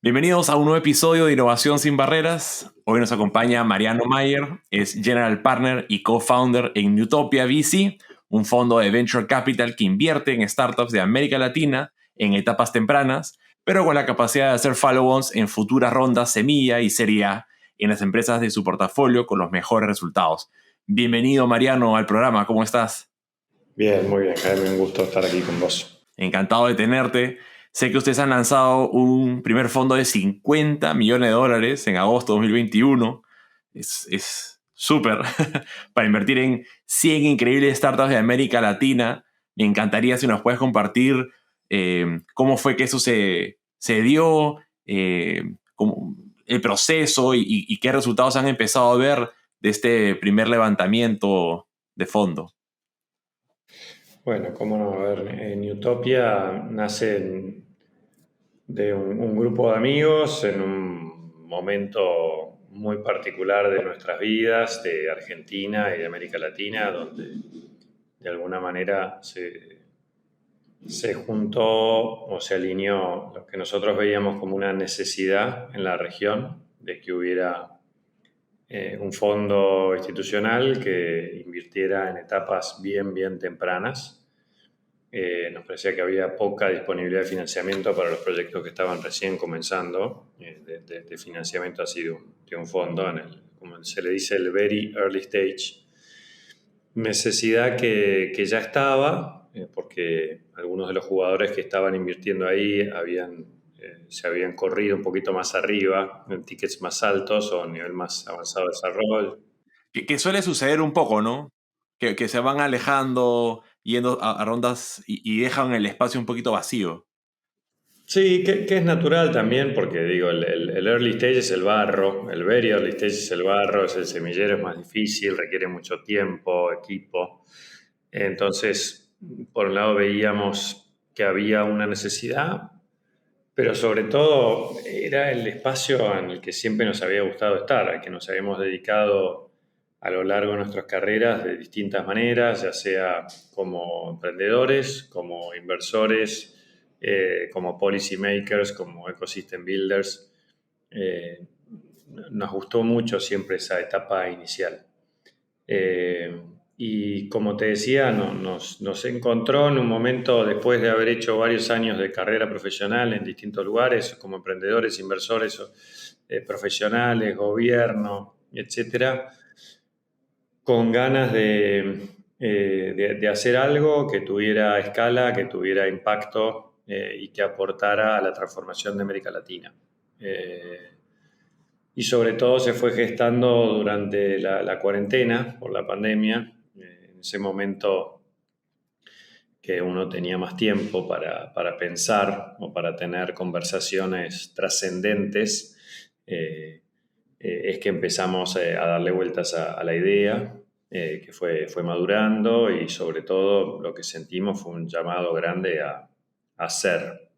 Bienvenidos a un nuevo episodio de Innovación sin Barreras. Hoy nos acompaña Mariano Mayer, es General Partner y Co-Founder en Newtopia VC, un fondo de Venture Capital que invierte en startups de América Latina en etapas tempranas, pero con la capacidad de hacer follow-ons en futuras rondas semilla y serie A en las empresas de su portafolio con los mejores resultados. Bienvenido, Mariano, al programa. ¿Cómo estás? Bien, muy bien, Jaime. Un gusto estar aquí con vos. Encantado de tenerte. Sé que ustedes han lanzado un primer fondo de $50 millones en agosto de 2021. Es súper para invertir en 100 increíbles startups de América Latina. Me encantaría si nos puedes compartir cómo fue que eso se dio, el proceso y qué resultados han empezado a ver de este primer levantamiento de fondo. Bueno, cómo no, a ver, Newtopia nace de un grupo de amigos en un momento muy particular de nuestras vidas, de Argentina y de América Latina, donde de alguna manera se juntó o se alineó lo que nosotros veíamos como una necesidad en la región de que hubiera un fondo institucional que invirtiera en etapas bien tempranas. Nos parecía que había poca disponibilidad de financiamiento para los proyectos que estaban recién comenzando, de financiamiento así de un fondo, como se le dice, el very early stage. Necesidad que ya estaba, porque algunos de los jugadores que estaban invirtiendo ahí se habían corrido un poquito más arriba, en tickets más altos o a un nivel más avanzado de desarrollo. Que suele suceder un poco, ¿no? Que se van alejando, yendo a rondas y dejan el espacio un poquito vacío. Sí, que es natural también, porque digo, el early stage es el barro, el very early stage es el barro, es el semillero, es más difícil, requiere mucho tiempo, equipo. Entonces, por un lado veíamos que había una necesidad, pero sobre todo era el espacio en el que siempre nos había gustado estar, al que nos habíamos dedicado a lo largo de nuestras carreras de distintas maneras, ya sea como emprendedores, como inversores, como policy makers, como ecosystem builders. Nos gustó mucho siempre esa etapa inicial. Y como te decía, nos encontró en un momento después de haber hecho varios años de carrera profesional en distintos lugares, como emprendedores, inversores, profesionales, gobierno, etcétera, con ganas de hacer algo que tuviera escala, que tuviera impacto y que aportara a la transformación de América Latina. Y sobre todo se fue gestando durante la cuarentena por la pandemia, en ese momento que uno tenía más tiempo para pensar o para tener conversaciones trascendentes, es que empezamos a darle vueltas a la idea, que fue madurando y sobre todo lo que sentimos fue un llamado grande a hacer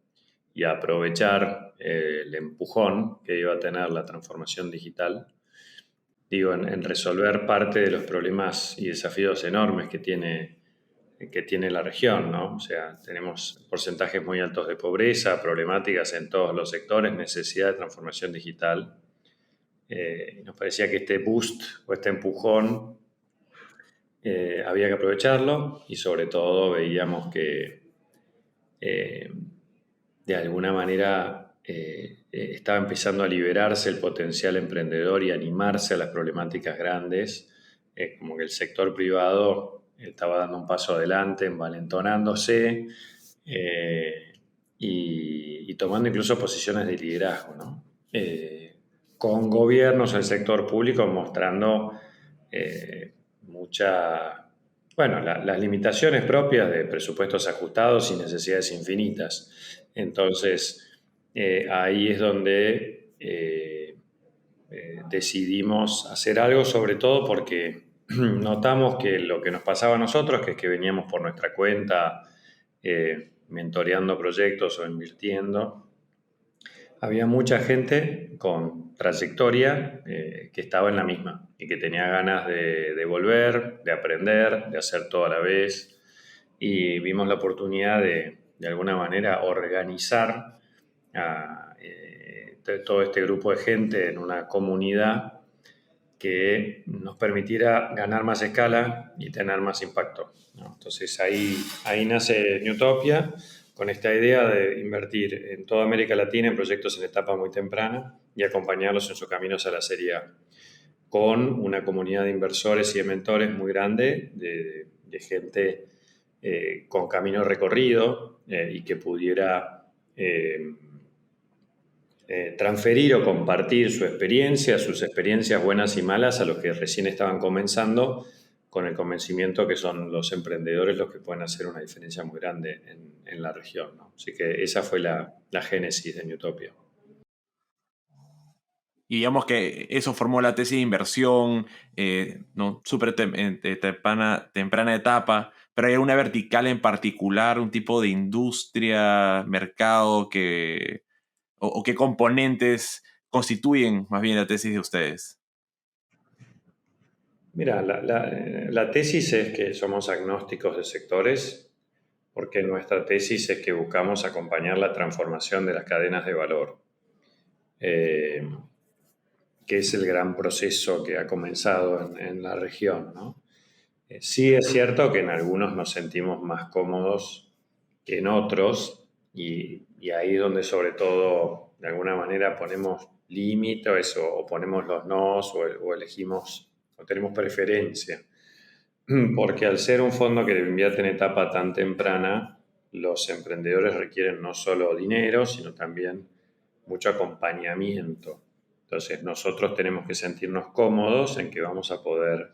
y a aprovechar el empujón que iba a tener la transformación digital, digo, en resolver parte de los problemas y desafíos enormes que tiene la región, ¿no? O sea, tenemos porcentajes muy altos de pobreza, problemáticas en todos los sectores, necesidad de transformación digital. Nos parecía que este boost o este empujón había que aprovecharlo y sobre todo veíamos que de alguna manera estaba empezando a liberarse el potencial emprendedor y animarse a las problemáticas grandes, como que el sector privado estaba dando un paso adelante, envalentonándose y tomando incluso posiciones de liderazgo, ¿no? Con gobiernos del sector público mostrando las limitaciones propias de presupuestos ajustados y necesidades infinitas. Entonces, ahí es donde decidimos hacer algo, sobre todo porque notamos que lo que nos pasaba a nosotros, que es que veníamos por nuestra cuenta mentoreando proyectos o invirtiendo, había mucha gente con trayectoria que estaba en la misma y que tenía ganas de volver, de aprender, de hacer todo a la vez. Y vimos la oportunidad de alguna manera, organizar a todo este grupo de gente en una comunidad que nos permitiera ganar más escala y tener más impacto, ¿no? Entonces ahí nace Newtopia, con esta idea de invertir en toda América Latina en proyectos en etapa muy temprana y acompañarlos en sus caminos a la Serie A, con una comunidad de inversores y de mentores muy grande, de gente con camino recorrido y que pudiera transferir o compartir sus experiencias buenas y malas a los que recién estaban comenzando, con el convencimiento que son los emprendedores los que pueden hacer una diferencia muy grande en la región, ¿no? Así que esa fue la génesis de Newtopia. Y digamos que eso formó la tesis de inversión, ¿no? Súper temprana etapa, pero hay una vertical en particular, un tipo de industria, mercado, o qué componentes constituyen más bien la tesis de ustedes. Mira, la tesis es que somos agnósticos de sectores, porque nuestra tesis es que buscamos acompañar la transformación de las cadenas de valor, que es el gran proceso que ha comenzado en la región, ¿no? Sí es cierto que en algunos nos sentimos más cómodos que en otros, y ahí es donde sobre todo de alguna manera ponemos límites o ponemos los nos o elegimos o tenemos preferencia. Porque al ser un fondo que invierte en etapa tan temprana, los emprendedores requieren no solo dinero, sino también mucho acompañamiento. Entonces nosotros tenemos que sentirnos cómodos en que vamos a poder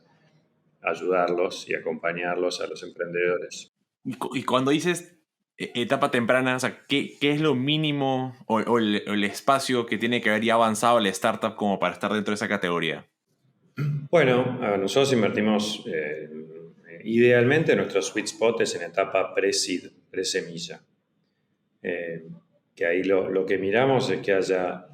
ayudarlos y acompañarlos a los emprendedores. Y cuando dices etapa temprana, o sea, ¿qué es lo mínimo o el espacio que tiene que haber ya avanzado la startup como para estar dentro de esa categoría? Bueno, nosotros invertimos idealmente nuestro sweet spot es en etapa pre-seed, pre-semilla. Que ahí lo que miramos es que haya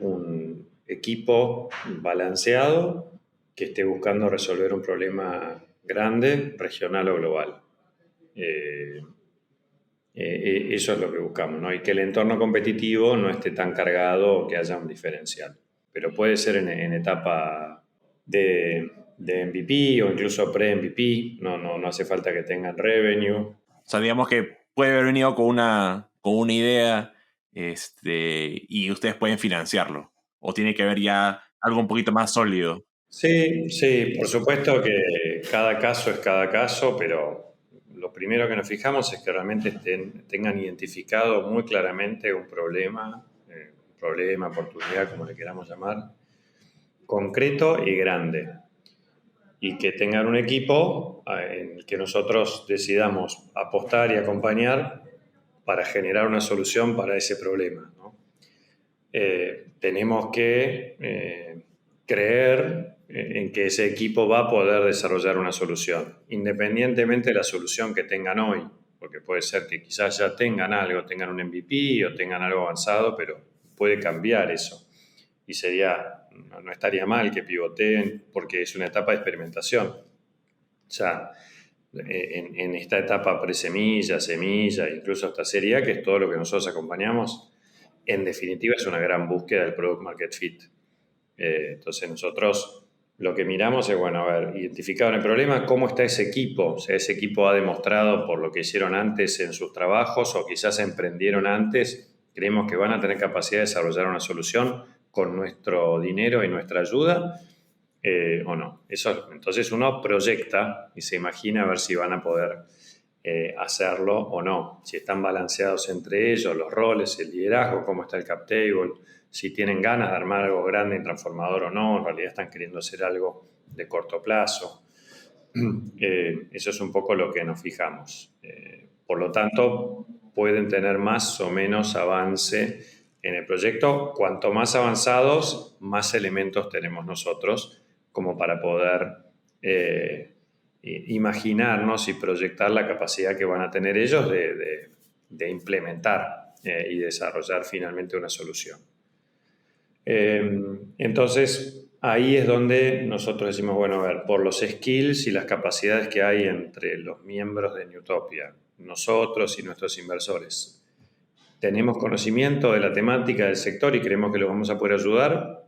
un equipo balanceado que esté buscando resolver un problema grande, regional o global. Eso es lo que buscamos, ¿no? Y que el entorno competitivo no esté tan cargado o que haya un diferencial. Pero puede ser en etapa de MVP o incluso pre-MVP, no hace falta que tengan revenue. O sea, digamos que puede haber venido con una idea, y ustedes pueden financiarlo. O tiene que haber ya algo un poquito más sólido. Sí, por supuesto que cada caso es cada caso, pero lo primero que nos fijamos es que realmente tengan identificado muy claramente un problema, oportunidad, como le queramos llamar, concreto y grande. Y que tengan un equipo en el que nosotros decidamos apostar y acompañar para generar una solución para ese problema, ¿no? Tenemos que creer en que ese equipo va a poder desarrollar una solución, independientemente de la solución que tengan hoy, porque puede ser que quizás ya tengan algo, tengan un MVP o tengan algo avanzado, pero puede cambiar eso. Y no estaría mal que pivoteen porque es una etapa de experimentación. O sea, en esta etapa pre-semilla, semilla, incluso hasta serie A, que es todo lo que nosotros acompañamos, en definitiva es una gran búsqueda del product market fit. Entonces nosotros lo que miramos es, bueno, a ver, identificado el problema, ¿cómo está ese equipo? O sea, ese equipo ha demostrado por lo que hicieron antes en sus trabajos o quizás emprendieron antes, creemos que van a tener capacidad de desarrollar una solución con nuestro dinero y nuestra ayuda, o no. Entonces uno proyecta y se imagina a ver si van a poder hacerlo o no, si están balanceados entre ellos, los roles, el liderazgo, cómo está el cap table, si tienen ganas de armar algo grande y transformador o no, en realidad están queriendo hacer algo de corto plazo. Eso es un poco lo que nos fijamos. Por lo tanto, pueden tener más o menos avance en el proyecto. Cuanto más avanzados, más elementos tenemos nosotros como para poder imaginarnos y proyectar la capacidad que van a tener ellos de implementar y desarrollar finalmente una solución. Entonces, ahí es donde nosotros decimos, bueno, a ver, por los skills y las capacidades que hay entre los miembros de Newtopia, nosotros y nuestros inversores, ¿tenemos conocimiento de la temática del sector y creemos que los vamos a poder ayudar?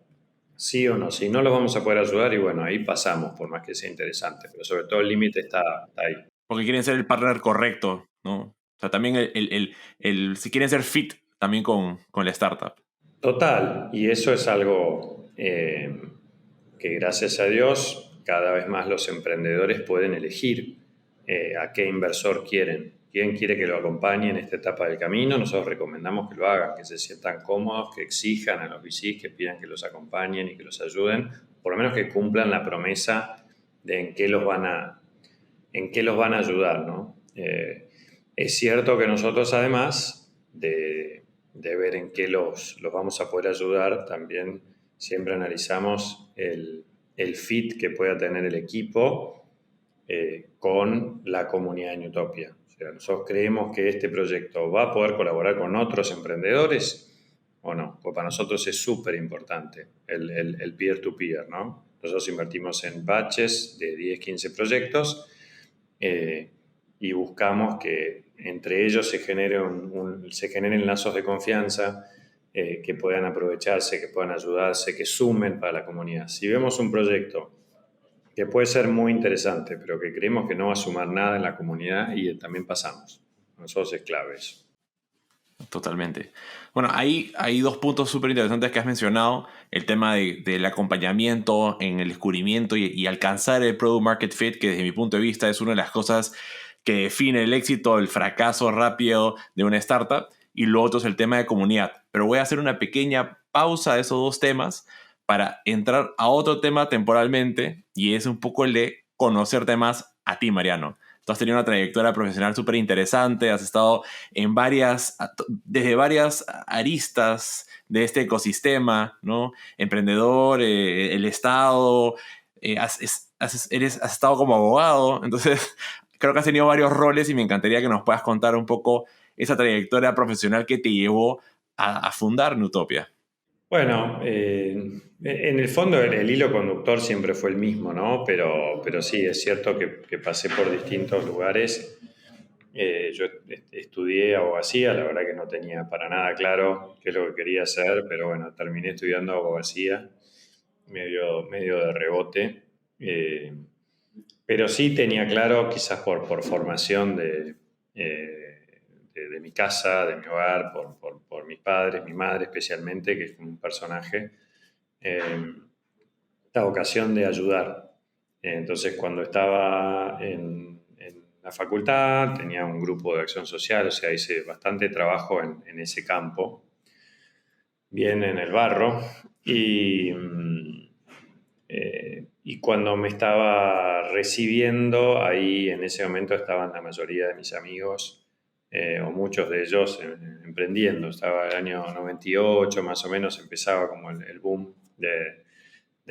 ¿Sí o no? Si no los vamos a poder ayudar, y bueno, ahí pasamos, por más que sea interesante, pero sobre todo el límite está ahí. Porque quieren ser el partner correcto, ¿no? O sea, también si quieren ser fit también con la startup. Total, y eso es algo que gracias a Dios cada vez más los emprendedores pueden elegir a qué inversor quieren. ¿Quién quiere que lo acompañe en esta etapa del camino? Nosotros recomendamos que lo hagan, que se sientan cómodos, que exijan a los VCs, que pidan que los acompañen y que los ayuden, por lo menos que cumplan la promesa de en qué los van a ayudar, ¿no? Es cierto que nosotros, además de ver en qué los vamos a poder ayudar, también siempre analizamos el fit que pueda tener el equipo con la comunidad de Newtopia. O sea, nosotros creemos que este proyecto va a poder colaborar con otros emprendedores o no, pues para nosotros es súper importante el peer-to-peer, ¿no? Nosotros invertimos en batches de 10, 15 proyectos y buscamos que entre ellos se generen lazos de confianza que puedan aprovecharse, que puedan ayudarse, que sumen para la comunidad. Si vemos un proyecto que puede ser muy interesante, pero que creemos que no va a sumar nada en la comunidad y también pasamos. Nosotros es clave eso. Totalmente. Bueno, hay dos puntos súper interesantes que has mencionado. El tema del acompañamiento en el descubrimiento y alcanzar el product market fit, que desde mi punto de vista es una de las cosas que define el éxito o el fracaso rápido de una startup. Y lo otro es el tema de comunidad. Pero voy a hacer una pequeña pausa de esos dos temas para entrar a otro tema temporalmente, y es un poco el de conocerte más a ti, Mariano. Tú has tenido una trayectoria profesional súper interesante, has estado desde varias aristas de este ecosistema, ¿no? Emprendedor, el Estado, has estado como abogado, entonces creo que has tenido varios roles y me encantaría que nos puedas contar un poco esa trayectoria profesional que te llevó a fundar Newtopia. Bueno, en el fondo el hilo conductor siempre fue el mismo, ¿no? Pero sí, es cierto que pasé por distintos lugares. Yo estudié abogacía, la verdad que no tenía para nada claro qué es lo que quería hacer, pero bueno, terminé estudiando abogacía, medio de rebote. Pero sí tenía claro, quizás por formación de mi casa, de mi hogar, por mis padres, mi madre especialmente, que es un personaje, la vocación de ayudar. Entonces, cuando estaba en la facultad, tenía un grupo de acción social, o sea, hice bastante trabajo en ese campo, bien en el barro, y cuando me estaba recibiendo, ahí en ese momento estaban la mayoría de mis amigos, o muchos de ellos, emprendiendo. Estaba el año 98, más o menos, empezaba como el boom de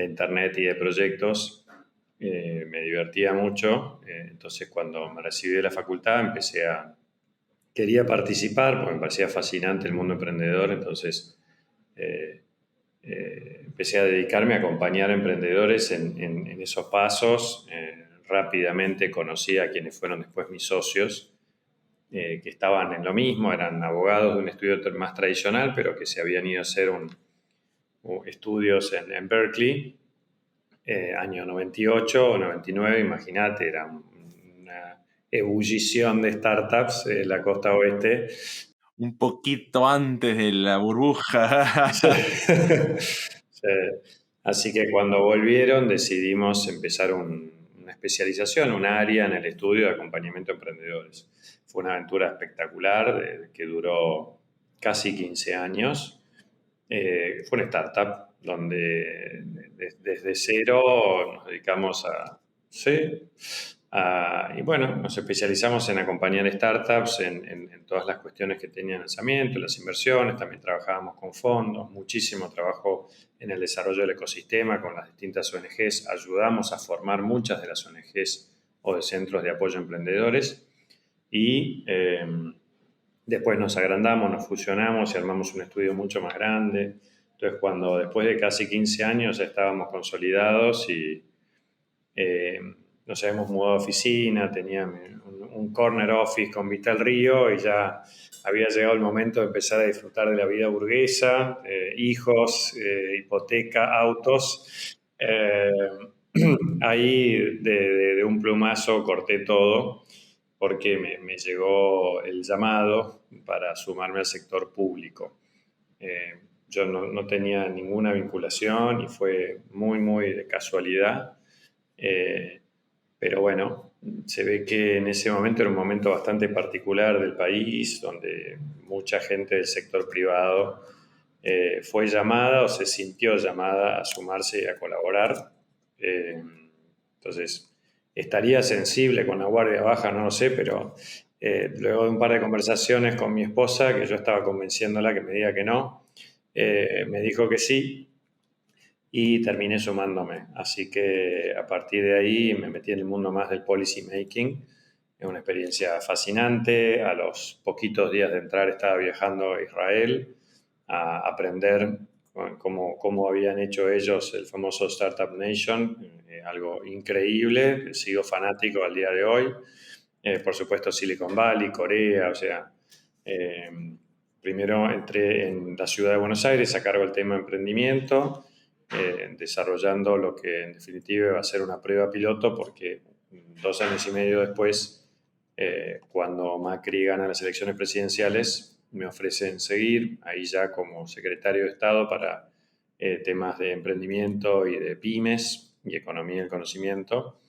internet y de proyectos. Me divertía mucho. Entonces, cuando me recibí de la facultad, quería participar porque me parecía fascinante el mundo emprendedor. Entonces, empecé a dedicarme a acompañar a emprendedores en esos pasos. Rápidamente conocí a quienes fueron después mis socios, que estaban en lo mismo, eran abogados de un estudio más tradicional, pero que se habían ido a hacer estudios en Berkeley, año 98 o 99, imagínate, era una ebullición de startups en la costa oeste. Un poquito antes de la burbuja. Sí. Sí. Así que cuando volvieron decidimos empezar una especialización, un área en el estudio de acompañamiento a emprendedores. Fue una aventura espectacular que duró casi 15 años. Fue una startup donde desde cero nos dedicamos sí, y bueno, nos especializamos en acompañar startups en todas las cuestiones que tenían lanzamiento, las inversiones, también trabajábamos con fondos, muchísimo trabajo en el desarrollo del ecosistema con las distintas ONGs, ayudamos a formar muchas de las ONGs o de centros de apoyo a emprendedores y Después nos agrandamos, nos fusionamos y armamos un estudio mucho más grande. Entonces, cuando después de casi 15 años ya estábamos consolidados y eh, nos habíamos mudado a oficina, tenía un corner office con vista al río y ya había llegado el momento de empezar a disfrutar de la vida burguesa, hijos, hipoteca, autos. Ahí de un plumazo corté todo porque me llegó el llamado para sumarme al sector público. Eh, yo no tenía ninguna vinculación y fue muy, muy de casualidad. Eh, pero bueno, se ve que en ese momento era un momento bastante particular del país, donde mucha gente del sector privado fue llamada o se sintió llamada a sumarse y a colaborar. Eh, entonces, estaría sensible con la guardia baja, no lo sé, pero luego de un par de conversaciones con mi esposa, que yo estaba convenciéndola que me diga que no, me dijo que sí y terminé sumándome. Así que a partir de ahí me metí en el mundo más del policy making. Es una experiencia fascinante. A los poquitos días de entrar estaba viajando a Israel a aprender cómo habían hecho ellos el famoso Startup Nation, algo increíble. Sigo fanático al día de hoy. Por supuesto Silicon Valley, Corea, o sea, eh, primero entré en la ciudad de Buenos Aires a cargo del tema de emprendimiento, desarrollando lo que en definitiva va a ser una prueba piloto porque 2 años y medio después, cuando Macri gana las elecciones presidenciales, me ofrecen seguir ahí ya como secretario de Estado para temas de emprendimiento y de pymes y economía del conocimiento,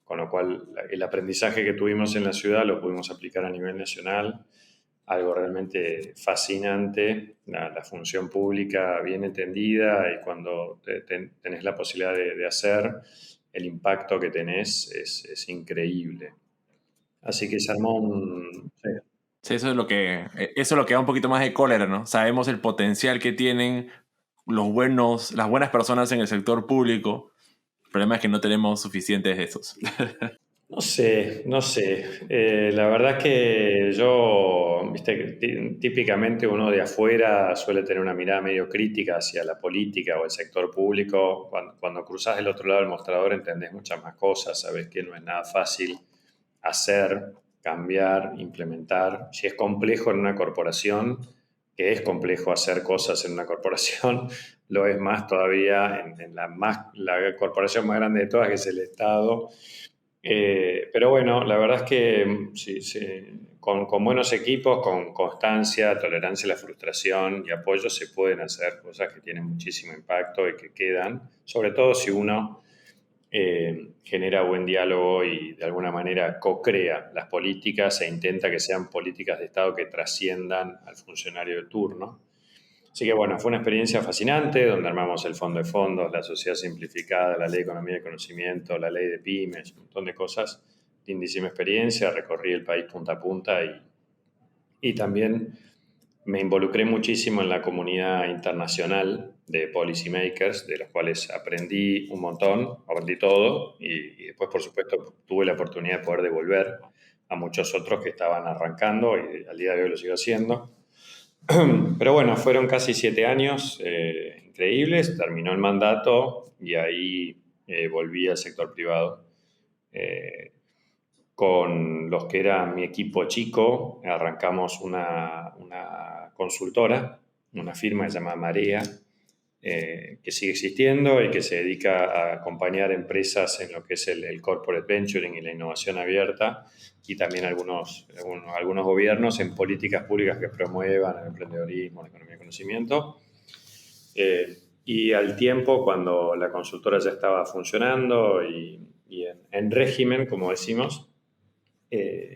con lo cual el aprendizaje que tuvimos en la ciudad lo pudimos aplicar a nivel nacional, algo realmente fascinante, la función pública bien entendida y cuando tenés la posibilidad de hacer, el impacto que tenés es increíble. Así que se armó un... Sí. Sí, eso es lo que da un poquito más de cólera, ¿no? Sabemos el potencial que tienen las buenas personas en el sector público. El problema es que no tenemos suficientes de esos. No sé, no sé. La verdad es que yo, viste, que típicamente uno de afuera suele tener una mirada medio crítica hacia la política o el sector público. Cuando cruzas del otro lado del mostrador entendés muchas más cosas, sabes que no es nada fácil hacer, cambiar, implementar. Si es complejo en una corporación, que es complejo hacer cosas en una corporación, lo es más todavía en la corporación más grande de todas, que es el Estado. Pero bueno, la verdad es que sí, sí, con buenos equipos, con constancia, tolerancia a la frustración y apoyo se pueden hacer cosas que tienen muchísimo impacto y que quedan, sobre todo si uno genera buen diálogo y de alguna manera co-crea las políticas e intenta que sean políticas de Estado que trasciendan al funcionario de turno. Así que bueno, fue una experiencia fascinante donde armamos el fondo de fondos, la sociedad simplificada, la ley de economía de conocimiento, la ley de pymes, un montón de cosas. Lindísima experiencia, recorrí el país punta a punta y también me involucré muchísimo en la comunidad internacional de policymakers, de los cuales aprendí un montón, aprendí todo y después, por supuesto, tuve la oportunidad de poder devolver a muchos otros que estaban arrancando y al día de hoy lo sigo haciendo. Pero bueno, fueron casi 7 años increíbles, terminó el mandato y ahí volví al sector privado. Eh, con los que era mi equipo chico, arrancamos una consultora, una firma que se llama Marea, que sigue existiendo y que se dedica a acompañar empresas en lo que es el corporate venturing y la innovación abierta y también algunos gobiernos en políticas públicas que promuevan el emprendedorismo, la economía de conocimiento. Y al tiempo, cuando la consultora ya estaba funcionando y en régimen, como decimos,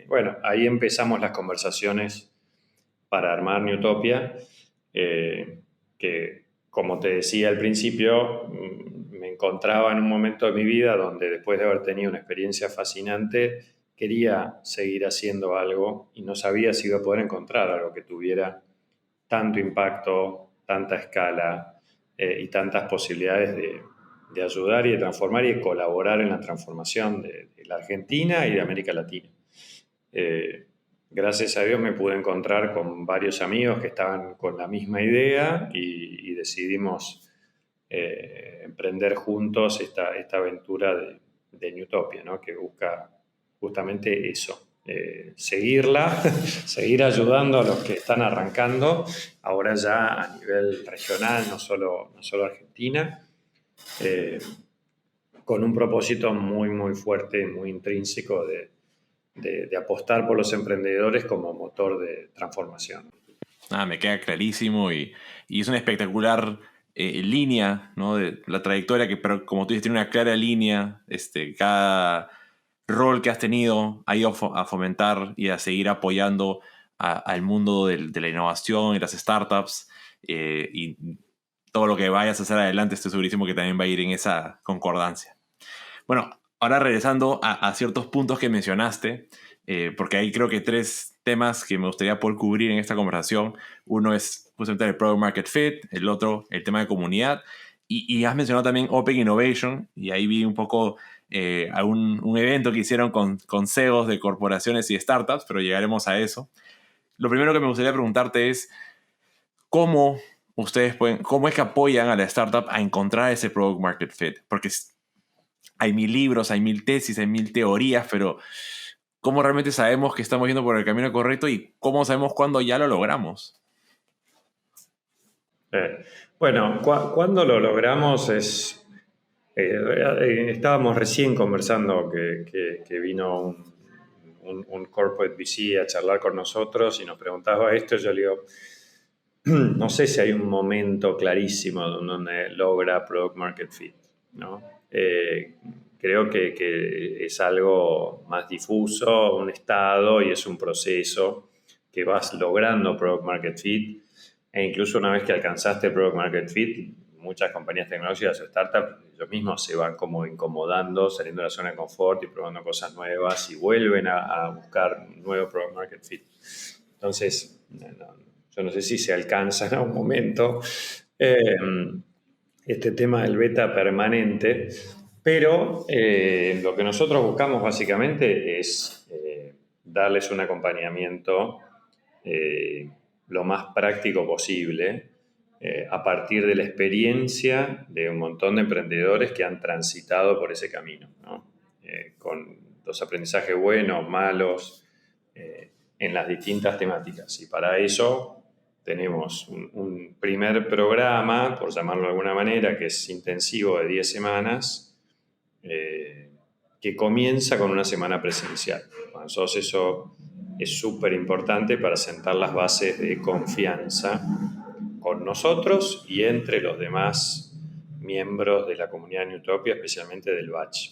bueno, ahí empezamos las conversaciones para armar Newtopia, que como te decía al principio, me encontraba en un momento de mi vida donde después de haber tenido una experiencia fascinante, quería seguir haciendo algo y no sabía si iba a poder encontrar algo que tuviera tanto impacto, tanta escala y tantas posibilidades de ayudar y de transformar y de colaborar en la transformación de la Argentina y de América Latina. Eh, gracias a Dios me pude encontrar con varios amigos que estaban con la misma idea y decidimos emprender juntos esta aventura de Newtopia, ¿no? Que busca justamente eso, seguirla, seguir ayudando a los que están arrancando, ahora ya a nivel regional, no solo Argentina, eh, con un propósito muy, muy fuerte, muy intrínseco de apostar por los emprendedores como motor de transformación. Me queda clarísimo y es una espectacular línea, ¿no? De la trayectoria que, pero como tú dices, tiene una clara línea. Cada rol que has tenido ha ido a fomentar y a seguir apoyando al mundo de la innovación y las startups. Y todo lo que vayas a hacer adelante, estoy segurísimo que también va a ir en esa concordancia. Bueno, ahora regresando a ciertos puntos que mencionaste, porque hay creo que 3 temas que me gustaría poder cubrir en esta conversación. Uno es justamente el Product Market Fit, el otro el tema de comunidad, y has mencionado también Open Innovation, y ahí vi un poco a un evento que hicieron con CEOs de corporaciones y startups, pero llegaremos a eso. Lo primero que me gustaría preguntarte es, ¿cómo cómo es que apoyan a la startup a encontrar ese Product Market Fit? Porque hay 1000 libros, hay 1000 tesis, hay 1000 teorías, pero ¿cómo realmente sabemos que estamos yendo por el camino correcto y cómo sabemos cuándo ya lo logramos? Bueno, cuando lo logramos estábamos recién conversando que vino un corporate VC a charlar con nosotros y nos preguntaba esto. Yo le digo, no sé si hay un momento clarísimo donde logra Product Market Fit, ¿no? Creo que es algo más difuso, un estado y es un proceso que vas logrando Product Market Fit, e incluso una vez que alcanzaste Product Market Fit, muchas compañías tecnológicas o startups, ellos mismos se van como incomodando, saliendo de la zona de confort y probando cosas nuevas y vuelven a buscar un nuevo Product Market Fit. Entonces, yo no sé si se alcanza en algún momento este tema del beta permanente, pero lo que nosotros buscamos básicamente es darles un acompañamiento lo más práctico posible a partir de la experiencia de un montón de emprendedores que han transitado por ese camino, ¿no? Con los aprendizajes buenos, malos, en las distintas temáticas. Y para eso tenemos un primer programa, por llamarlo de alguna manera, que es intensivo de 10 semanas, que comienza con una semana presencial. Para nosotros eso es súper importante para sentar las bases de confianza con nosotros y entre los demás miembros de la comunidad Newtopia, especialmente del batch.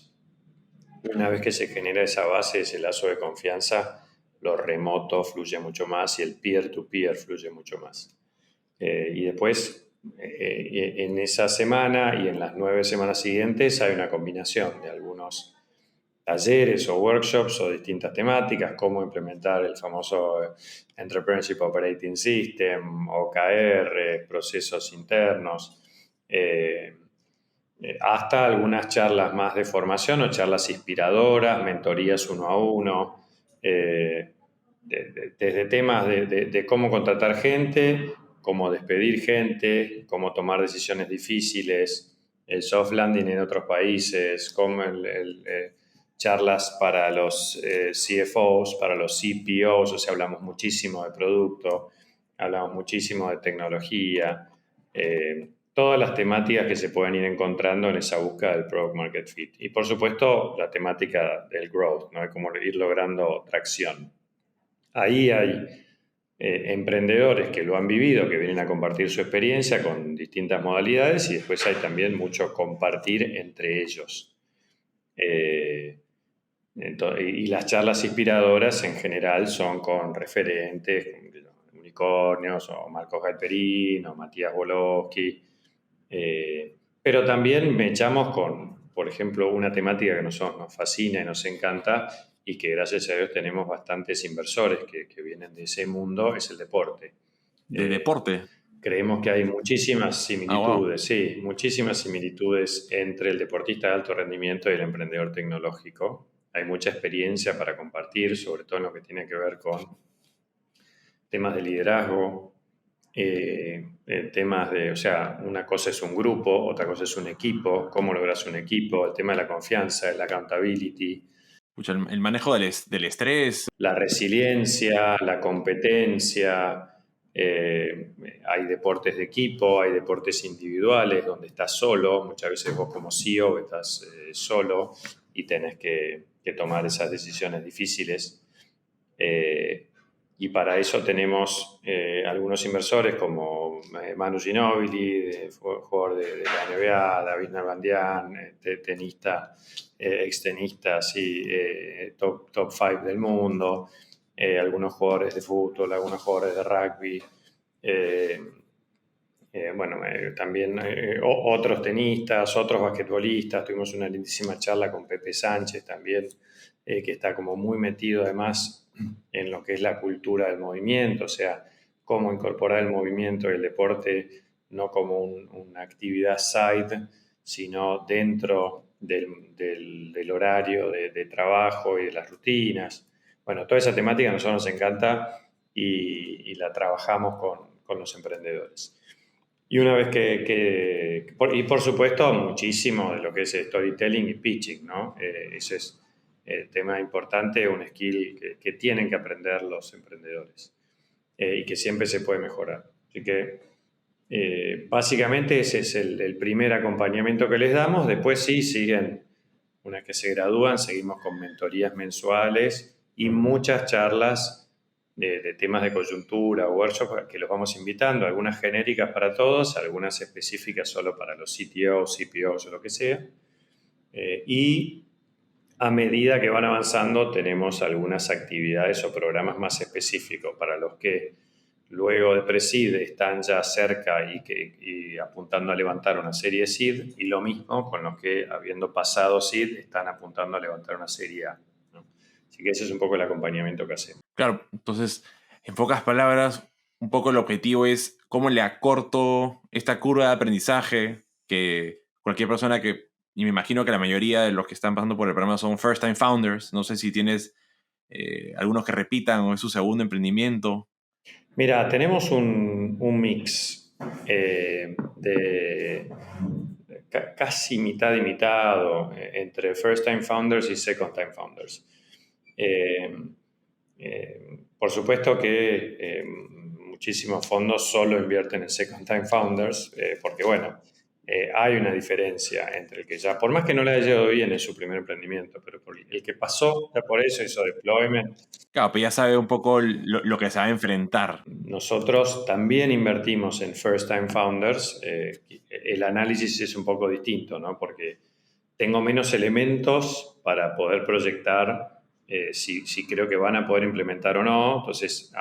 Una vez que se genera esa base, ese lazo de confianza, lo remoto fluye mucho más y el peer-to-peer fluye mucho más. Y después, en esa semana y en las 9 semanas siguientes, hay una combinación de algunos talleres o workshops o distintas temáticas, cómo implementar el famoso Entrepreneurship Operating System, OKR, procesos internos, hasta algunas charlas más de formación o charlas inspiradoras, mentorías 1-a-1, desde temas de cómo contratar gente, cómo despedir gente, cómo tomar decisiones difíciles, el soft landing en otros países, cómo charlas para los CFOs, para los CPOs, o sea, hablamos muchísimo de producto, hablamos muchísimo de tecnología, todas las temáticas que se pueden ir encontrando en esa búsqueda del Product Market Fit. Y por supuesto, la temática del growth, ¿no? De cómo ir logrando tracción. Ahí hay emprendedores que lo han vivido, que vienen a compartir su experiencia con distintas modalidades, y después hay también mucho compartir entre ellos. Y las charlas inspiradoras en general son con referentes, unicornios, o Marcos Galperín, o Matías Wolowski. Pero también me echamos con, por ejemplo, una temática que nos fascina y nos encanta y que gracias a Dios tenemos bastantes inversores que vienen de ese mundo, es el deporte. ¿De deporte? Creemos que hay muchísimas similitudes, Wow. sí, muchísimas similitudes entre el deportista de alto rendimiento y el emprendedor tecnológico. Hay mucha experiencia para compartir, sobre todo en lo que tiene que ver con temas de liderazgo, temas de, o sea, una cosa es un grupo, otra cosa es un equipo, cómo logras un equipo, el tema de la confianza, el accountability, Pucha, el manejo del estrés. la resiliencia, la competencia. Hay deportes de equipo, hay deportes individuales donde estás solo. Muchas veces vos como CEO estás solo y tenés que tomar esas decisiones difíciles. Y para eso tenemos algunos inversores como Manu Ginóbili, jugador de la NBA, David Nalbandian, tenista, extenista, sí, top 5 del mundo, algunos jugadores de fútbol, algunos jugadores de rugby, también otros tenistas, otros basquetbolistas. Tuvimos una lindísima charla con Pepe Sánchez también, que está como muy metido además en lo que es la cultura del movimiento, o sea, cómo incorporar el movimiento y el deporte no como una actividad side, sino dentro del horario de trabajo y de las rutinas. Bueno, toda esa temática a nosotros nos encanta y la trabajamos con los emprendedores. Y una vez y por supuesto, muchísimo de lo que es storytelling y pitching, ¿no? Ese es el tema importante, un skill que tienen que aprender los emprendedores y que siempre se puede mejorar. Así que básicamente ese es el primer acompañamiento que les damos. Después sí, siguen, una vez que se gradúan, seguimos con mentorías mensuales y muchas charlas de temas de coyuntura, workshops que los vamos invitando, algunas genéricas para todos, algunas específicas solo para los CTOs, CPOs o lo que sea. Y a medida que van avanzando tenemos algunas actividades o programas más específicos para los que luego de Pre-Seed están ya cerca y apuntando a levantar una serie Seed, y lo mismo con los que, habiendo pasado Seed, están apuntando a levantar una serie A, ¿no? Así que ese es un poco el acompañamiento que hacemos. Claro, entonces, en pocas palabras, un poco el objetivo es cómo le acorto esta curva de aprendizaje que cualquier persona y me imagino que la mayoría de los que están pasando por el programa son first time founders. No sé si tienes algunos que repitan o es su segundo emprendimiento. Mira, tenemos un mix de casi mitad y mitad entre first time founders y second time founders. Por supuesto que muchísimos fondos solo invierten en second time founders porque, bueno, hay una diferencia entre el que ya, por más que no le haya ido bien en su primer emprendimiento, pero por el que pasó ya por eso, hizo deployment. Claro, pues ya sabe un poco lo que se va a enfrentar. Nosotros también invertimos en first time founders. El análisis es un poco distinto, ¿no? Porque tengo menos elementos para poder proyectar si creo que van a poder implementar o no. Entonces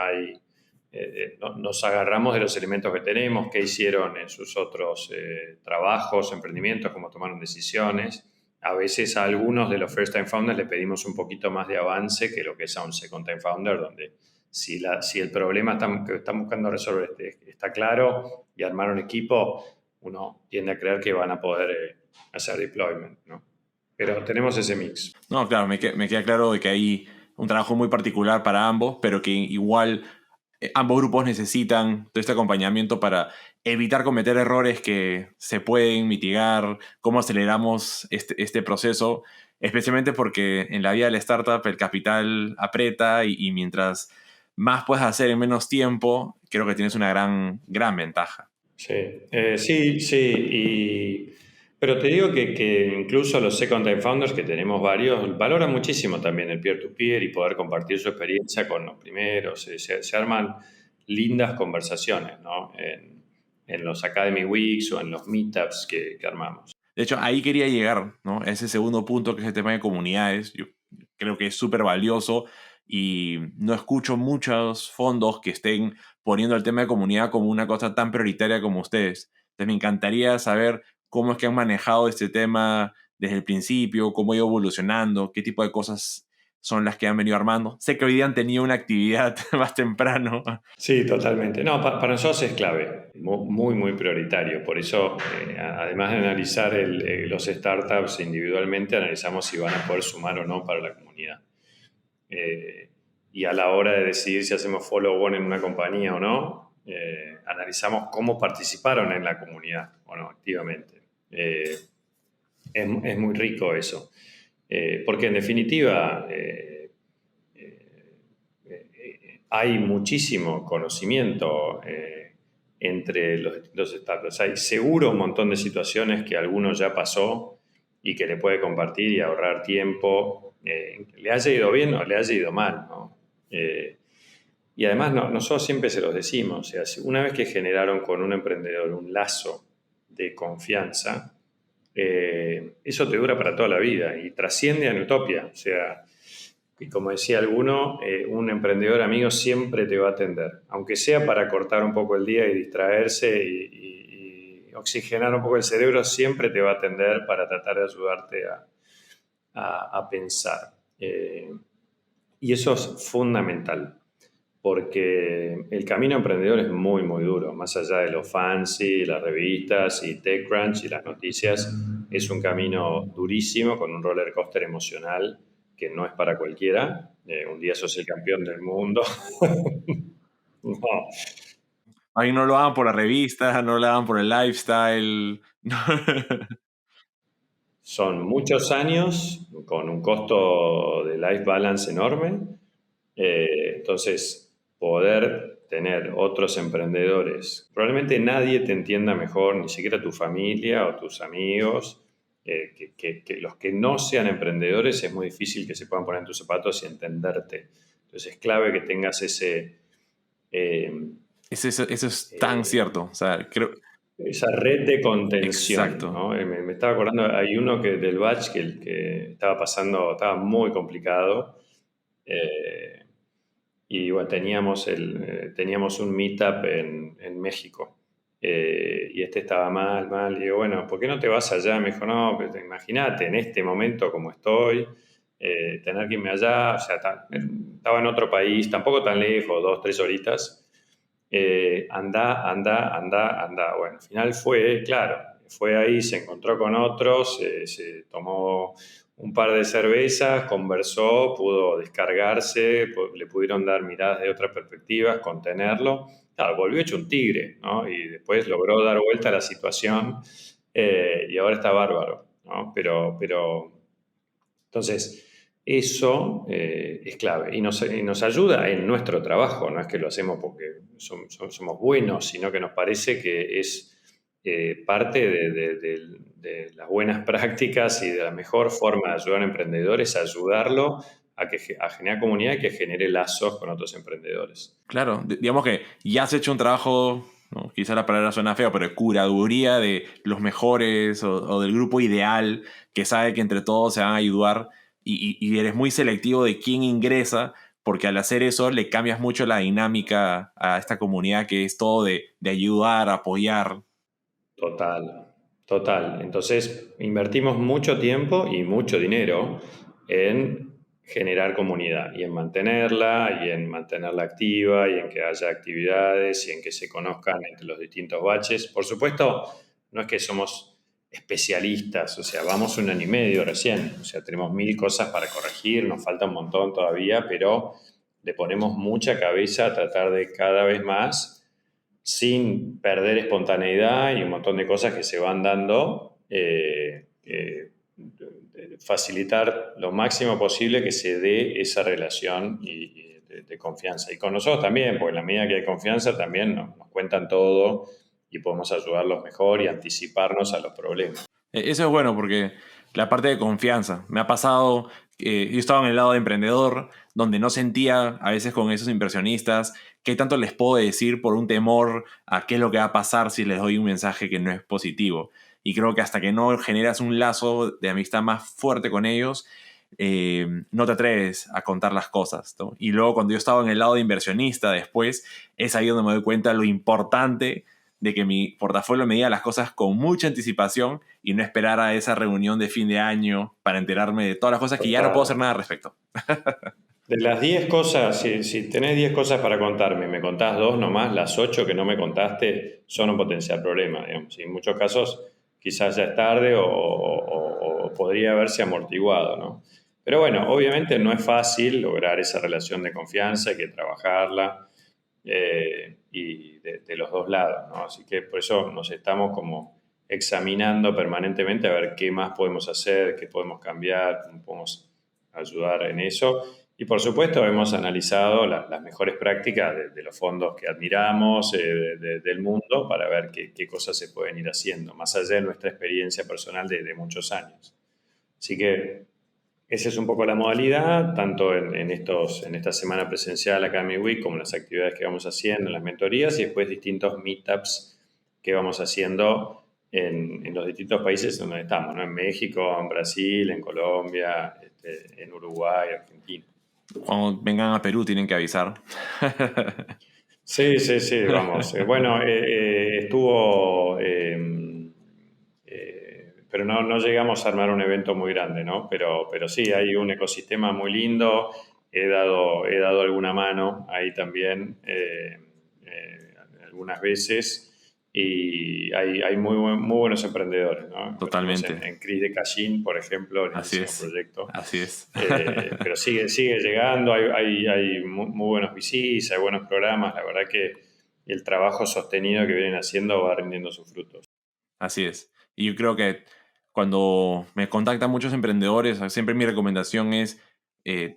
nos agarramos de los elementos que tenemos, qué hicieron en sus otros trabajos, emprendimientos, cómo tomaron decisiones. A veces a algunos de los first time founders le pedimos un poquito más de avance que lo que es a un second time founder, donde si el problema que están buscando resolver está claro y armar un equipo, uno tiende a creer que van a poder hacer deployment, ¿no? Pero tenemos ese mix. No, claro, me queda claro de que hay un trabajo muy particular para ambos, pero que igual ambos grupos necesitan todo este acompañamiento para evitar cometer errores que se pueden mitigar, cómo aceleramos este proceso, especialmente porque en la vida de la startup el capital aprieta y mientras más puedes hacer en menos tiempo, creo que tienes una gran ventaja. Sí, sí. Pero te digo que incluso los second time founders, que tenemos varios, valoran muchísimo también el peer-to-peer y poder compartir su experiencia con los primeros. Se arman lindas conversaciones, ¿no? En los Academy Weeks o en los meetups que armamos. De hecho, ahí quería llegar, ¿no? Ese segundo punto que es el tema de comunidades. Yo creo que es súper valioso y no escucho muchos fondos que estén poniendo el tema de comunidad como una cosa tan prioritaria como ustedes. Entonces me encantaría saber cómo es que han manejado este tema desde el principio, cómo ha ido evolucionando, qué tipo de cosas son las que han venido armando. Sé que hoy día han tenido una actividad más temprano. Sí, totalmente. No, para nosotros es clave, muy, muy prioritario. Por eso, además de analizar los startups individualmente, analizamos si van a poder sumar o no para la comunidad. y a la hora de decidir si hacemos follow-on en una compañía o no, analizamos cómo participaron en la comunidad o no activamente. Es muy rico eso, porque en definitiva hay muchísimo conocimiento entre los distintos startups. Hay seguro un montón de situaciones que alguno ya pasó y que le puede compartir y ahorrar tiempo, le haya ido bien o le haya ido mal, ¿no? Y además nosotros siempre se los decimos, o sea, una vez que generaron con un emprendedor un lazo de confianza, eso te dura para toda la vida y trasciende a Newtopia. O sea, y como decía alguno, un emprendedor amigo siempre te va a atender, aunque sea para cortar un poco el día y distraerse y oxigenar un poco el cerebro, siempre te va a atender para tratar de ayudarte a pensar. Y eso es fundamental, porque el camino emprendedor es muy, muy duro. Más allá de lo fancy, las revistas y TechCrunch y las noticias, es un camino durísimo con un roller coaster emocional que no es para cualquiera. Un día sos el campeón del mundo. No, Ahí no lo hagan por la revista, no lo hagan por el lifestyle. son muchos años con un costo de life balance enorme. Entonces, poder tener otros emprendedores, probablemente nadie te entienda mejor, ni siquiera tu familia o tus amigos, que los que no sean emprendedores es muy difícil que se puedan poner en tus zapatos y entenderte. Entonces, es clave que tengas eh, Eso es tan cierto. O sea, creo. esa red de contención, Exacto. ¿no? Me estaba acordando, hay uno del batch que estaba pasando, estaba muy complicado. eh, y bueno, teníamos un meetup en México. Y este estaba mal. Y digo, bueno, ¿por qué no te vas allá? Me dijo, no, pues, imagínate, en este momento como estoy, tener que irme allá, o sea, estaba en otro país, tampoco tan lejos, 2, 3 horitas. Anda. Bueno, al final fue ahí, se encontró con otros, se tomó un par de cervezas, conversó, pudo descargarse, le pudieron dar miradas de otras perspectivas, contenerlo. Claro, volvió hecho un tigre, ¿no? Y después logró dar vuelta a la situación y ahora está bárbaro, ¿no? Pero entonces, eso es clave y nos ayuda en nuestro trabajo, no es que lo hacemos porque somos buenos, sino que nos parece que es parte de las buenas prácticas y de la mejor forma de ayudar a emprendedores, ayudarlo a generar comunidad y que genere lazos con otros emprendedores. Claro, digamos que ya has hecho un trabajo, ¿no? Quizá la palabra suena fea, pero de curaduría de los mejores o del grupo ideal que sabe que entre todos se van a ayudar y eres muy selectivo de quién ingresa, porque al hacer eso le cambias mucho la dinámica a esta comunidad que es todo de ayudar, apoyar. Total. Entonces, invertimos mucho tiempo y mucho dinero en generar comunidad y en mantenerla activa y en que haya actividades y en que se conozcan entre los distintos baches. Por supuesto, no es que somos especialistas, o sea, vamos 1 año y medio recién, o sea, tenemos 1000 cosas para corregir, nos falta un montón todavía, pero le ponemos mucha cabeza a tratar de cada vez más sin perder espontaneidad y un montón de cosas que se van dando, facilitar lo máximo posible que se dé esa relación y de confianza. Y con nosotros también, porque en la medida que hay confianza también nos cuentan todo y podemos ayudarlos mejor y anticiparnos a los problemas. Eso es bueno porque la parte de confianza. Me ha pasado, yo estaba en el lado de emprendedor, donde no sentía a veces con esos inversionistas qué tanto les puedo decir por un temor a qué es lo que va a pasar si les doy un mensaje que no es positivo. Y creo que hasta que no generas un lazo de amistad más fuerte con ellos, no te atreves a contar las cosas, ¿no? Y luego cuando yo estaba en el lado de inversionista después, es ahí donde me doy cuenta de lo importante de que mi portafolio me diga las cosas con mucha anticipación y no esperar a esa reunión de fin de año para enterarme de todas las cosas que ya no puedo hacer nada al respecto. De las 10 cosas, si tenés 10 cosas para contarme y me contás 2 nomás, las 8 que no me contaste son un potencial problema, digamos. Y en muchos casos quizás ya es tarde o podría haberse amortiguado, ¿no? Pero bueno, obviamente no es fácil lograr esa relación de confianza, hay que trabajarla y de los dos lados, ¿no? Así que por eso nos estamos como examinando permanentemente a ver qué más podemos hacer, qué podemos cambiar, cómo podemos ayudar en eso. Y por supuesto hemos analizado las mejores prácticas de los fondos que admiramos del mundo para ver qué cosas se pueden ir haciendo, más allá de nuestra experiencia personal de muchos años. Así que esa es un poco la modalidad, tanto en esta semana presencial Academy Week como en las actividades que vamos haciendo, en las mentorías y después distintos meetups que vamos haciendo en los distintos países donde estamos, ¿no? En México, en Brasil, en Colombia, en Uruguay, Argentina. Cuando vengan a Perú tienen que avisar. Sí, sí, sí, vamos. Bueno, estuvo, pero no llegamos a armar un evento muy grande, ¿no? Pero sí, hay un ecosistema muy lindo. He dado alguna mano ahí también algunas veces y hay muy buenos emprendedores, ¿no? Tenemos Totalmente. en Cris de Callín, por ejemplo, el Así mismísimo es. proyecto. Así es. Pero sigue llegando, hay muy buenos VCs, hay buenos programas, la verdad que el trabajo sostenido que vienen haciendo va rindiendo sus frutos. Así es. Y yo creo que cuando me contactan muchos emprendedores, siempre mi recomendación es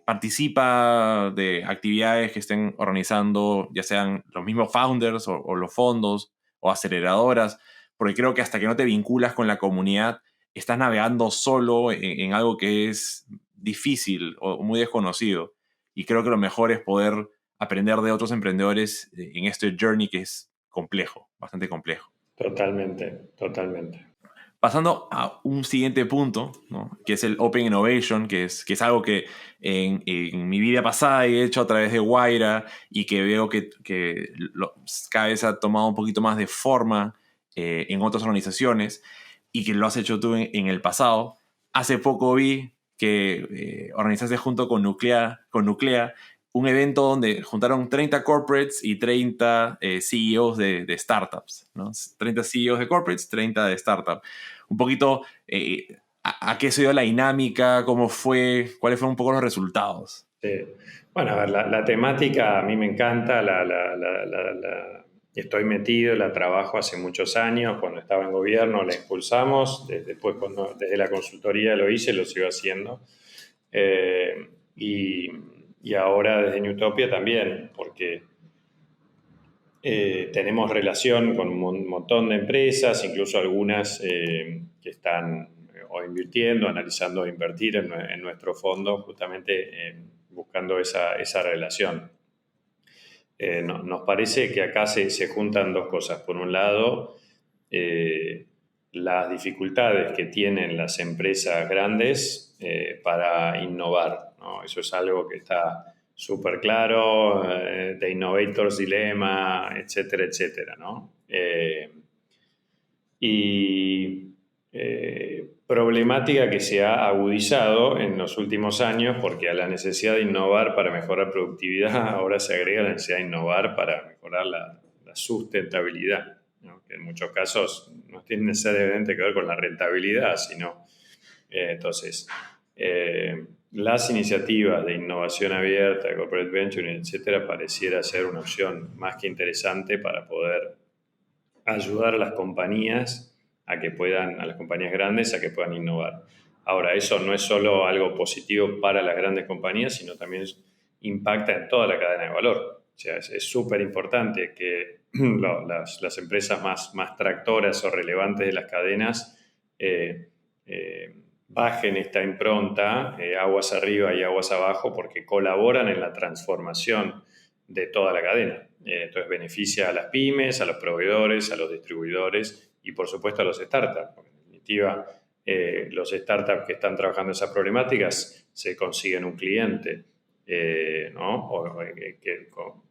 participa de actividades que estén organizando, ya sean los mismos founders o los fondos o aceleradoras, porque creo que hasta que no te vinculas con la comunidad, estás navegando solo en algo que es difícil o muy desconocido. Y creo que lo mejor es poder aprender de otros emprendedores en este journey que es complejo, bastante complejo. Totalmente, totalmente. Pasando a un siguiente punto, ¿no? Que es el Open Innovation, que es algo que en mi vida pasada he hecho a través de Guaira y que veo que cada vez ha tomado un poquito más de forma en otras organizaciones y que lo has hecho tú en el pasado. Hace poco vi que organizaste junto con Nuclea un evento donde juntaron 30 corporates y 30 CEOs de startups, ¿no? 30 CEOs de corporates, 30 de startups. Un poquito a qué se dio la dinámica, cómo fue, cuáles fueron un poco los resultados. Sí. Bueno, a ver, la temática a mí me encanta, estoy metido, la trabajo hace muchos años, cuando estaba en gobierno la impulsamos, después desde la consultoría lo hice, lo sigo haciendo. Eh, y, y ahora desde Newtopia también, porque tenemos relación con un montón de empresas, incluso algunas que están o invirtiendo, analizando invertir en nuestro fondo, justamente buscando esa relación. Nos parece que acá se juntan dos cosas. Por un lado, las dificultades que tienen las empresas grandes para innovar, ¿no? Eso es algo que está súper claro, The Innovator's Dilemma, etcétera, etcétera, ¿no? Y problemática que se ha agudizado en los últimos años porque a la necesidad de innovar para mejorar productividad ahora se agrega la necesidad de innovar para mejorar la sustentabilidad, ¿no? Que en muchos casos no tiene necesariamente que ver con la rentabilidad, sino entonces las iniciativas de innovación abierta, de corporate venture, etcétera, pareciera ser una opción más que interesante para poder ayudar a las compañías a las compañías grandes a que puedan innovar. Ahora, eso no es solo algo positivo para las grandes compañías, sino también impacta en toda la cadena de valor. O sea, es súper importante que las empresas más tractoras o relevantes de las cadenas eh, eh, bajen esta impronta, aguas arriba y aguas abajo, porque colaboran en la transformación de toda la cadena. Entonces beneficia a las pymes, a los proveedores, a los distribuidores y por supuesto a los startups. Porque en definitiva, los startups que están trabajando esas problemáticas se consiguen un cliente, ¿no?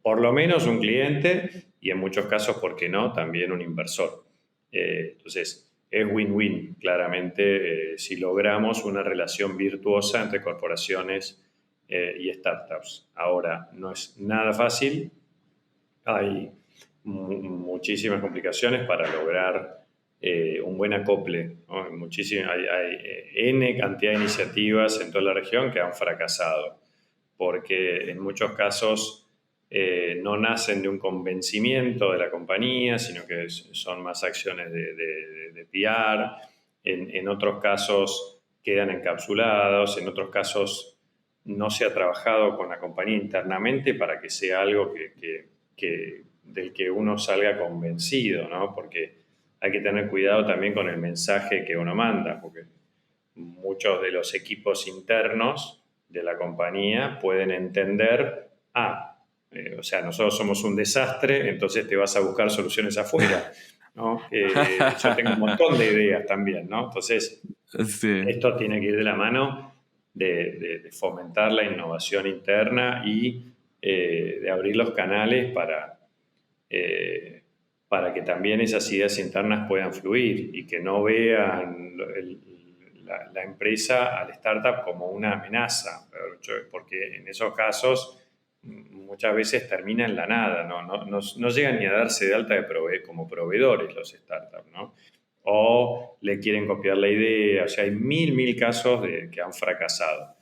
Por lo menos un cliente y en muchos casos, ¿por qué no?, también un inversor. Entonces, es win-win, claramente, si logramos una relación virtuosa entre corporaciones y startups. Ahora, no es nada fácil, hay muchísimas complicaciones para lograr un buen acople, ¿no? Hay N cantidad de iniciativas en toda la región que han fracasado, porque en muchos casos no nacen de un convencimiento de la compañía, sino que son más acciones de PR. En otros casos quedan encapsulados, en otros casos no se ha trabajado con la compañía internamente para que sea algo del que uno salga convencido, ¿no? Porque hay que tener cuidado también con el mensaje que uno manda, porque muchos de los equipos internos de la compañía pueden entender, o sea, nosotros somos un desastre, entonces te vas a buscar soluciones afuera, ¿no? Yo tengo un montón de ideas también, ¿no? Entonces, Sí. esto tiene que ir de la mano de fomentar la innovación interna y de abrir los canales para que también esas ideas internas puedan fluir y que no vean la empresa al startup como una amenaza, porque en esos casos muchas veces termina en la nada, no llegan ni a darse de alta como proveedores los startups, ¿no? O le quieren copiar la idea, o sea, hay mil casos que han fracasado.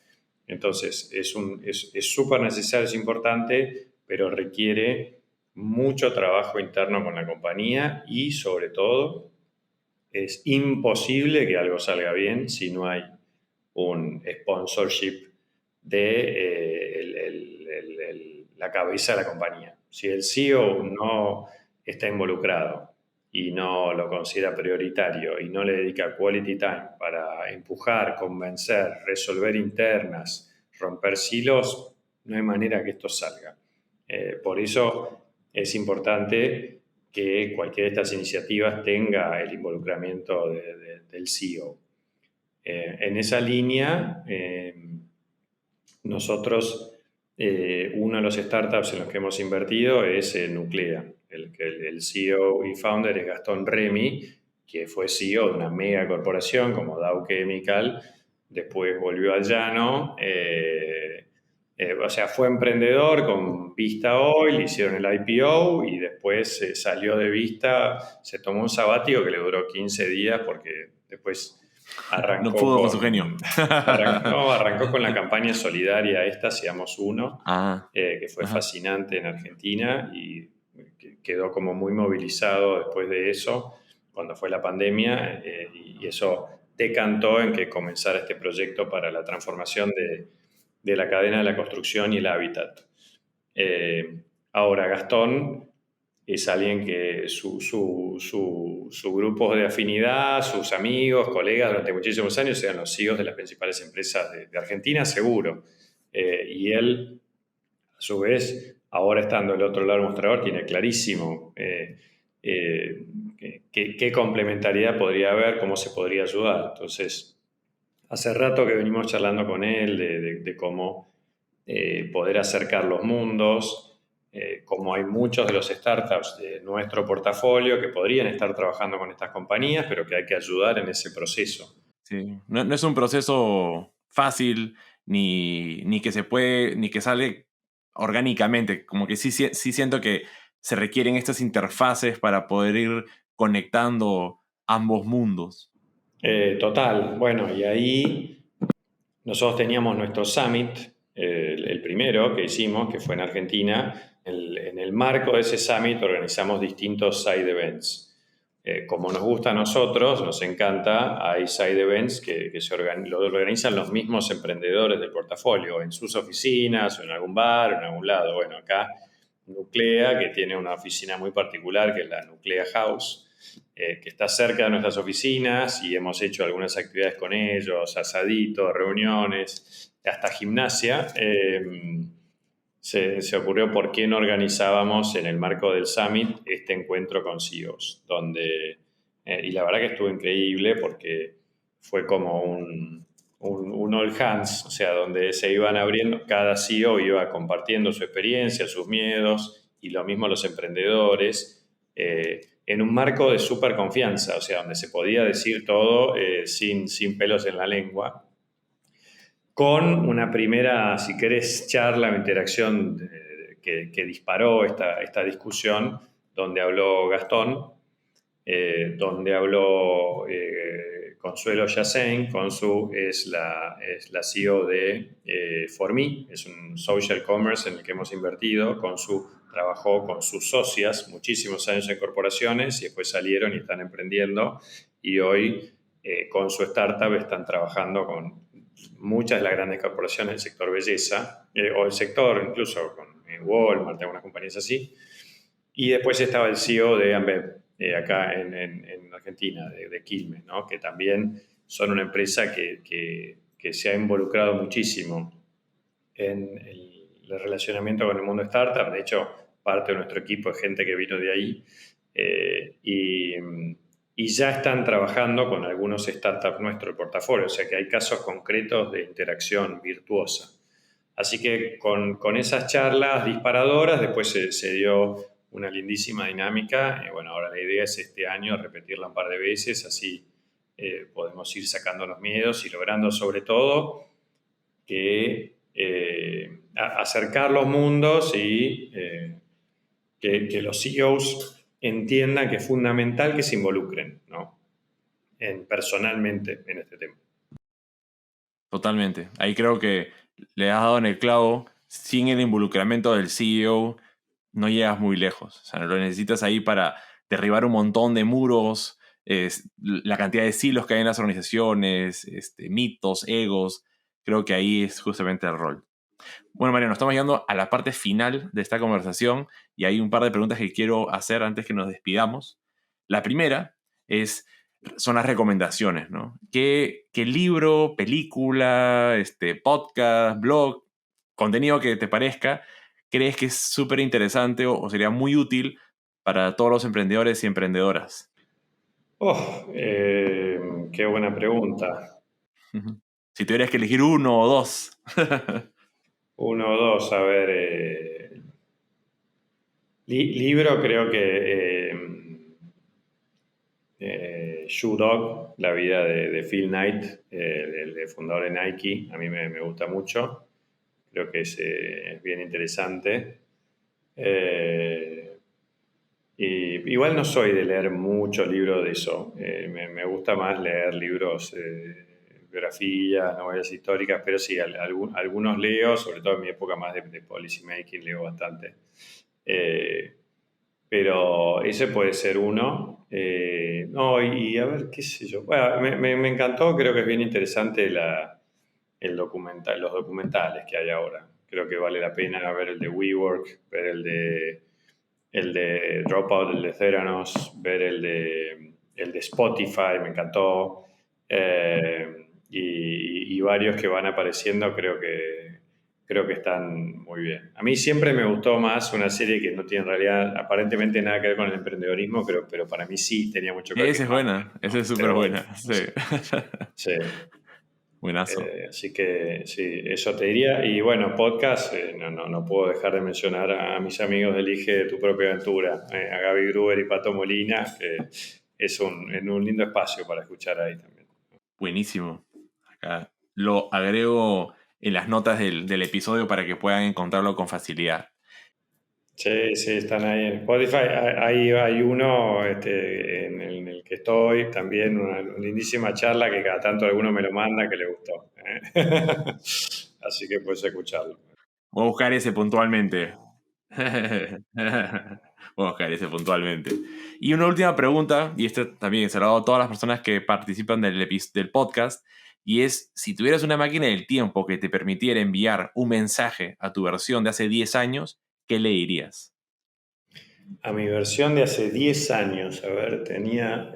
Entonces, es súper necesario, es importante, pero requiere mucho trabajo interno con la compañía y, sobre todo, es imposible que algo salga bien si no hay un sponsorship de la cabeza de la compañía. Si el CEO no está involucrado y no lo considera prioritario y no le dedica quality time para empujar, convencer, resolver internas, romper silos, no hay manera que esto salga. Por eso es importante que cualquiera de estas iniciativas tenga el involucramiento del CEO. En esa línea, nosotros, uno de los startups en los que hemos invertido es Nuclea. El CEO y founder es Gastón Remy, que fue CEO de una mega corporación como Dow Chemical, después volvió al llano, o sea, fue emprendedor con Vista Oil, hicieron el IPO y después salió de Vista, se tomó un sabático que le duró 15 días porque después No arrancó pudo con su genio. arrancó con la campaña solidaria esta, Seamos Uno, Ah, que fue ajá. fascinante en Argentina y quedó como muy movilizado después de eso, cuando fue la pandemia, y eso decantó en que comenzara este proyecto para la transformación de la cadena de la construcción y el hábitat. Ahora, Gastón es alguien que su grupo de afinidad, sus amigos, colegas durante muchísimos años eran los CEOs de las principales empresas de Argentina, seguro. Y él, a su vez, ahora estando del otro lado del mostrador, tiene clarísimo qué complementariedad podría haber, cómo se podría ayudar. Entonces, hace rato que venimos charlando con él de cómo poder acercar los mundos, como hay muchos de los startups de nuestro portafolio que podrían estar trabajando con estas compañías, pero que hay que ayudar en ese proceso. Sí. No es un proceso fácil ni que se puede, ni que sale orgánicamente. Como que sí siento que se requieren estas interfaces para poder ir conectando ambos mundos. Total, bueno, y ahí nosotros teníamos nuestro summit, el primero que hicimos, que fue en Argentina. En el marco de ese summit organizamos distintos side events. Como nos gusta a nosotros, nos encanta, hay side events que lo organizan los mismos emprendedores del portafolio, en sus oficinas, o en algún bar, o en algún lado. Bueno, acá Nuclea, que tiene una oficina muy particular, que es la Nuclea House, que está cerca de nuestras oficinas y hemos hecho algunas actividades con ellos, asaditos, reuniones, hasta gimnasia. Se ocurrió por qué no organizábamos en el marco del Summit este encuentro con CEOs, y la verdad que estuvo increíble porque fue como un all hands, o sea, donde se iban abriendo, cada CEO iba compartiendo su experiencia, sus miedos, y lo mismo los emprendedores, en un marco de súper confianza, o sea, donde se podía decir todo sin pelos en la lengua, con una primera, si querés, charla o interacción que disparó esta discusión, donde habló Gastón, donde habló Consuelo Yacén. Consu es la CEO de For.me, es un social commerce en el que hemos invertido. Consu trabajó con sus socias muchísimos años en corporaciones y después salieron y están emprendiendo, y hoy con su startup están trabajando con muchas de las grandes corporaciones del sector belleza, o el sector incluso con Walmart, algunas compañías así. Y después estaba el CEO de Ambev, acá en Argentina, de Quilmes, ¿no? Que también son una empresa que se ha involucrado muchísimo en el relacionamiento con el mundo startup. De hecho, parte de nuestro equipo es gente que vino de ahí, y ya están trabajando con algunos startups nuestros el portafolio, o sea que hay casos concretos de interacción virtuosa. Así que con esas charlas disparadoras después se dio una lindísima dinámica. Bueno, ahora la idea es este año repetirla un par de veces, así podemos ir sacando los miedos y logrando sobre todo que acercar los mundos y que los CEOs entiendan que es fundamental que se involucren, ¿no? Personalmente en este tema. Totalmente. Ahí creo que le has dado en el clavo. Sin el involucramiento del CEO no llegas muy lejos. O sea, lo necesitas ahí para derribar un montón de muros, la cantidad de silos que hay en las organizaciones, mitos, egos. Creo que ahí es justamente el rol. Bueno, Mariano, estamos llegando a la parte final de esta conversación y hay un par de preguntas que quiero hacer antes que nos despidamos. La primera son las recomendaciones, ¿no? ¿Qué libro, película, podcast, blog, contenido que te parezca, crees que es súper interesante o sería muy útil para todos los emprendedores y emprendedoras? Qué buena pregunta. Ujú. Si tuvieras que elegir uno o dos. Uno o dos, a ver. Libro, creo que Shoe Dog, la vida de Phil Knight, el fundador de Nike, a mí me gusta mucho. Creo que es bien interesante. Y igual no soy de leer muchos libros de eso. Me gusta más leer libros, biografías, novelas históricas, pero sí, algunos leo, sobre todo en mi época más de policy making, leo bastante. Pero ese puede ser uno. No, y a ver, qué sé yo. Bueno, me encantó, creo que es bien interesante los documentales que hay ahora. Creo que vale la pena ver el de WeWork, ver el de Dropout, el de Theranos, ver el de Spotify, me encantó. Y varios que van apareciendo creo que están muy bien. A mí siempre me gustó más una serie que no tiene en realidad aparentemente nada que ver con el emprendedorismo, pero para mí sí tenía mucho que ver, que Esa es es Mad Men, buena, esa ¿no? es súper Pero bueno, buena. Sí. sí, sí. Buenazo. Así que sí, eso te diría. Y bueno, podcast, no puedo dejar de mencionar a mis amigos del Elige de tu propia aventura, a Gaby Gruber y Pato Molina, que es un lindo espacio para escuchar ahí también. Buenísimo. Acá lo agrego en las notas del episodio para que puedan encontrarlo con facilidad. Sí, sí, están ahí en Spotify. Hay uno en el que estoy, también una lindísima charla que cada tanto alguno me lo manda que le gustó. Así que puedes escucharlo. Voy a buscar ese puntualmente. Voy a buscar ese puntualmente. Y una última pregunta, y esta también se la hago a todas las personas que participan del podcast, y es, si tuvieras una máquina del tiempo que te permitiera enviar un mensaje a tu versión de hace 10 años, ¿qué le dirías? A mi versión de hace 10 años, a ver, tenía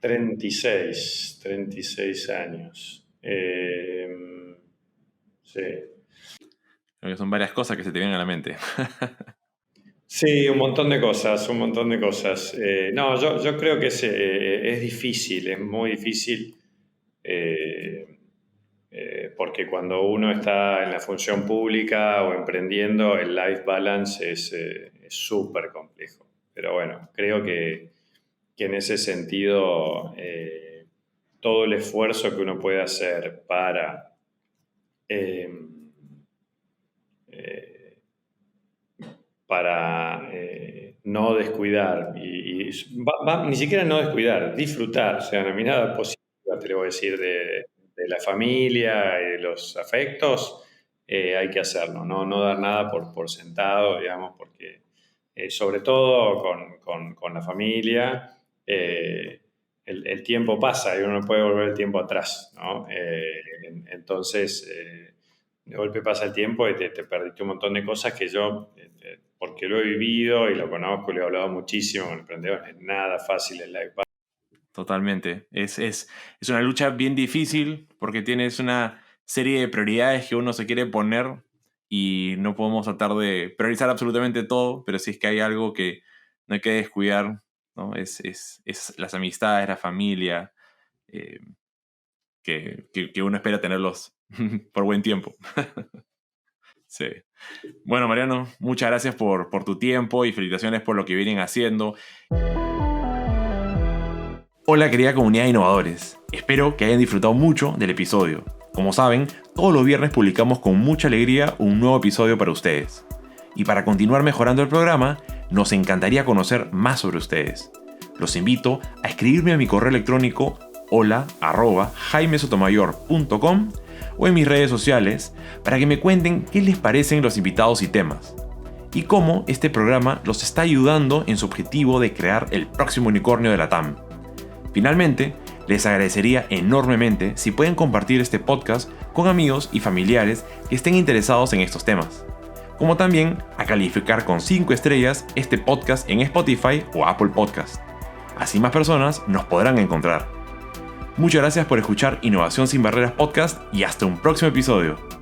36 años. Sí. Creo que son varias cosas que se te vienen a la mente. Sí, un montón de cosas, un montón de cosas. No, yo creo que es difícil, es muy difícil, eh, porque cuando uno está en la función pública o emprendiendo, el life balance es súper complejo. Pero bueno, creo que en ese sentido, todo el esfuerzo que uno puede hacer eh, eh, para no descuidar, ni siquiera no descuidar, disfrutar, o sea, una mirada positiva, te lo voy a decir, de la familia y de los afectos, hay que hacerlo, no dar nada por sentado, digamos, porque sobre todo con la familia, el tiempo pasa y uno no puede volver el tiempo atrás, ¿no? Entonces, de golpe pasa el tiempo y te perdiste un montón de cosas que yo, porque lo he vivido y lo conozco, le he hablado muchísimo con emprendedores, es nada fácil el live. Totalmente. Es una lucha bien difícil porque tienes una serie de prioridades que uno se quiere poner y no podemos tratar de priorizar absolutamente todo, pero si es que hay algo que no hay que descuidar, ¿no? Es las amistades, la familia, que uno espera tenerlos por buen tiempo. Sí. Bueno, Mariano, muchas gracias por tu tiempo y felicitaciones por lo que vienen haciendo. Hola querida comunidad de innovadores, espero que hayan disfrutado mucho del episodio. Como saben, todos los viernes publicamos con mucha alegría un nuevo episodio para ustedes. Y para continuar mejorando el programa, nos encantaría conocer más sobre ustedes. Los invito a escribirme a mi correo electrónico hola@jaimesotomayor.com o en mis redes sociales para que me cuenten qué les parecen los invitados y temas y cómo este programa los está ayudando en su objetivo de crear el próximo unicornio de la TAM. Finalmente, les agradecería enormemente si pueden compartir este podcast con amigos y familiares que estén interesados en estos temas, como también a calificar con 5 estrellas este podcast en Spotify o Apple Podcast. Así más personas nos podrán encontrar. Muchas gracias por escuchar Innovación sin Barreras Podcast y hasta un próximo episodio.